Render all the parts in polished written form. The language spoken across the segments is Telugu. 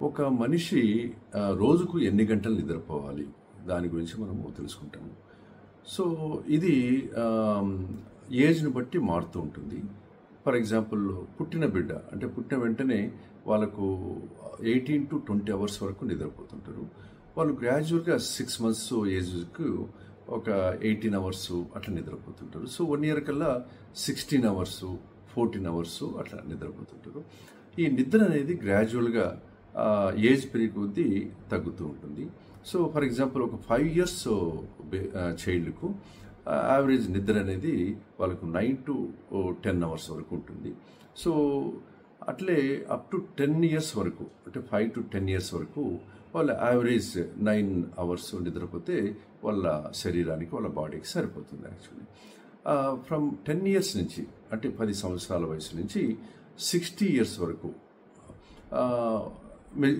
ఒక మనిషి రోజుకు ఎన్ని గంటలు నిద్రపోవాలి దాని గురించి మనము తెలుసుకుంటాము. సో ఇది ఏజ్ని బట్టి మారుతూ ఉంటుంది. ఫర్ ఎగ్జాంపుల్ పుట్టిన బిడ్డ అంటే పుట్టిన వెంటనే వాళ్ళకు 18 to 20 అవర్స్ వరకు నిద్రపోతుంటారు. వాళ్ళు గ్రాడ్యువల్గా 6 months ఏజ్కు ఒక 18 అవర్స్ అట్లా నిద్రపోతుంటారు. సో 1 year కల్లా 16 అవర్స్ 14 అవర్స్ అట్లా నిద్రపోతుంటారు. ఈ నిద్ర అనేది గ్రాడ్యువల్గా ఏజ్ పెరిగే కొద్దీ తగ్గుతూ ఉంటుంది. సో ఫర్ ఎగ్జాంపుల్ ఒక 5 years చైల్డ్కు యావరేజ్ నిద్ర అనేది వాళ్ళకు 9 to 10 అవర్స్ వరకు ఉంటుంది. సో అట్లే అప్ టు 10 years వరకు అంటే 5 to 10 years వరకు వాళ్ళ యావరేజ్ 9 అవర్స్ నిద్రపోతే వాళ్ళ శరీరానికి వాళ్ళ బాడీకి సరిపోతుంది. యాక్చువల్లీ ఫ్రమ్ 10 years నుంచి అంటే 10 సంవత్సరాల వయసు నుంచి 60 years వరకు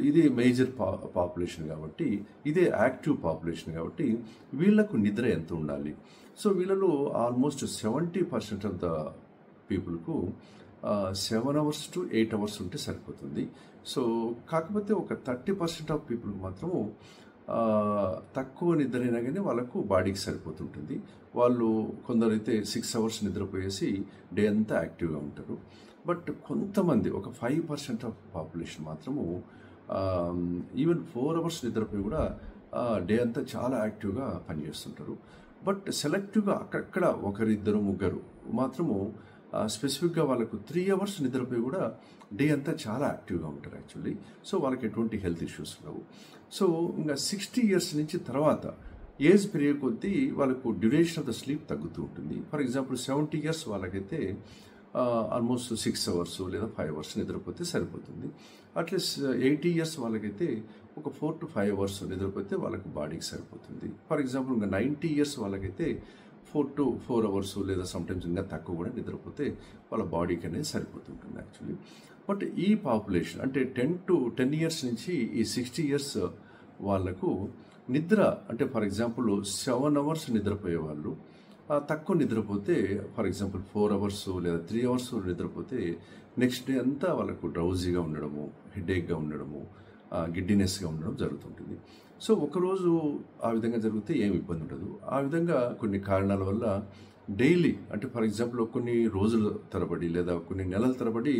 ఇది మేజర్ పాపులేషన్ కాబట్టి ఇదే యాక్టివ్ పాపులేషన్ కాబట్టి వీళ్లకు నిద్ర ఎంత ఉండాలి? సో వీళ్ళలో ఆల్మోస్ట్ 70% ఆఫ్ ద పీపుల్కు 7 hours to 8 hours ఉంటే సరిపోతుంది. సో కాకపోతే ఒక 30% ఆఫ్ పీపుల్కి మాత్రము తక్కువ నిద్ర అయినా కానీ వాళ్ళకు బాడీకి సరిపోతుంటుంది. వాళ్ళు కొందరైతే 6 hours నిద్రపోయేసి డే అంతా యాక్టివ్గా ఉంటారు. బట్ కొంతమంది ఒక 5% ఆఫ్ పాపులేషన్ మాత్రము ఈవెన్ 4 hours నిద్రపోయి కూడా డే అంతా చాలా యాక్టివ్గా పనిచేస్తుంటారు. బట్ సెలెక్టివ్గా అక్కడక్కడ ఒకరిద్దరు ముగ్గురు మాత్రము స్పెసిఫిక్గా వాళ్ళకు 3 hours నిద్రపోయి కూడా డే అంతా చాలా యాక్టివ్గా ఉంటారు యాక్చువల్లీ. సో వాళ్ళకి ఎటువంటి హెల్త్ ఇష్యూస్ ఉండవు. సో ఇంకా 60 years నుంచి తర్వాత ఏజ్ పెరిగే కొద్దీ వాళ్ళకు డ్యూరేషన్ ఆఫ్ ద స్లీప్ తగ్గుతూ ఉంటుంది. ఫర్ ఎగ్జాంపుల్ 70 years వాళ్ళకైతే ఆల్మోస్ట్ 6 hours లేదా 5 hours నిద్రపోతే సరిపోతుంది. అట్లీస్ట్ 80 years వాళ్ళకైతే ఒక 4 to 5 hours నిద్రపోతే వాళ్ళకు బాడీకి సరిపోతుంది. ఫర్ ఎగ్జాంపుల్ ఇంకా 90 years వాళ్ళకైతే 4 to 4 hours లేదా సమ్టైమ్స్ ఇంకా తక్కువ కూడా నిద్రపోతే వాళ్ళ బాడీకి అనేది సరిపోతుంటుంది యాక్చువల్లీ. బట్ ఈ పాపులేషన్ అంటే 10 years నుంచి ఈ 60 years వాళ్ళకు నిద్ర అంటే ఫర్ ఎగ్జాంపుల్ 7 hours నిద్రపోయే వాళ్ళు తక్కువ నిద్రపోతే ఫర్ ఎగ్జాంపుల్ 4 hours లేదా 3 hours నిద్రపోతే నెక్స్ట్ డే అంతా వాళ్ళకు డ్రౌజీగా ఉండడము, హెడేక్గా ఉండడము, గిడ్డినెస్గా ఉండడం జరుగుతుంటుంది. సో ఒకరోజు ఆ విధంగా జరిగితే ఏమి ఇబ్బంది ఉండదు. ఆ విధంగా కొన్ని కారణాల వల్ల డైలీ అంటే ఫర్ ఎగ్జాంపుల్ కొన్ని రోజుల తరబడి లేదా కొన్ని నెలల తరబడి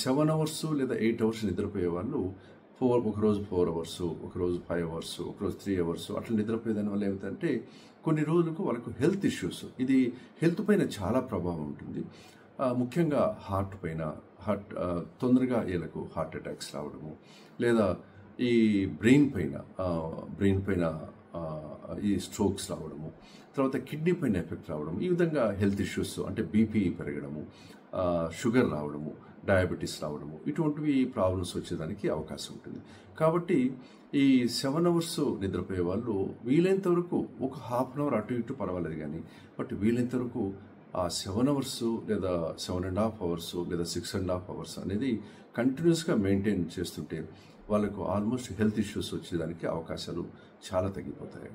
7 hours లేదా 8 hours నిద్రపోయే వాళ్ళు ఒకరోజు 4 hours, ఒకరోజు 5 hours, ఒకరోజు 3 hours అట్లా నిద్రపోయేదాని వల్ల ఏమిటంటే కొన్ని రోజులకు వాళ్ళకు హెల్త్ ఇష్యూస్, ఇది హెల్త్ పైన చాలా ప్రభావం ఉంటుంది. ముఖ్యంగా హార్ట్ పైన తొందరగా వీళ్ళకు హార్ట్ అటాక్స్ రావడము, లేదా ఈ బ్రెయిన్ పైన ఈ స్ట్రోక్స్ రావడము, తర్వాత కిడ్నీ పైన ఎఫెక్ట్ రావడము, ఈ విధంగా హెల్త్ ఇష్యూస్ అంటే బీపీ పెరగడము, షుగర్ రావడము, డయాబెటీస్ రావడము, ఇటువంటివి ప్రాబ్లమ్స్ వచ్చేదానికి అవకాశం ఉంటుంది. కాబట్టి ఈ 7 hours నిద్రపోయే వాళ్ళు వీలైనంత వరకు ఒక 1/2 hour అటు ఇటు పర్వాలేదు కానీ బట్ వీలైనంత వరకు ఆ 7 hours లేదా 7.5 hours లేదా 6.5 hours అనేది కంటిన్యూస్గా మెయింటైన్ చేస్తుంటే వాళ్ళకు ఆల్మోస్ట్ హెల్త్ ఇష్యూస్ వచ్చేదానికి అవకాశాలు చాలా తగ్గిపోతాయి.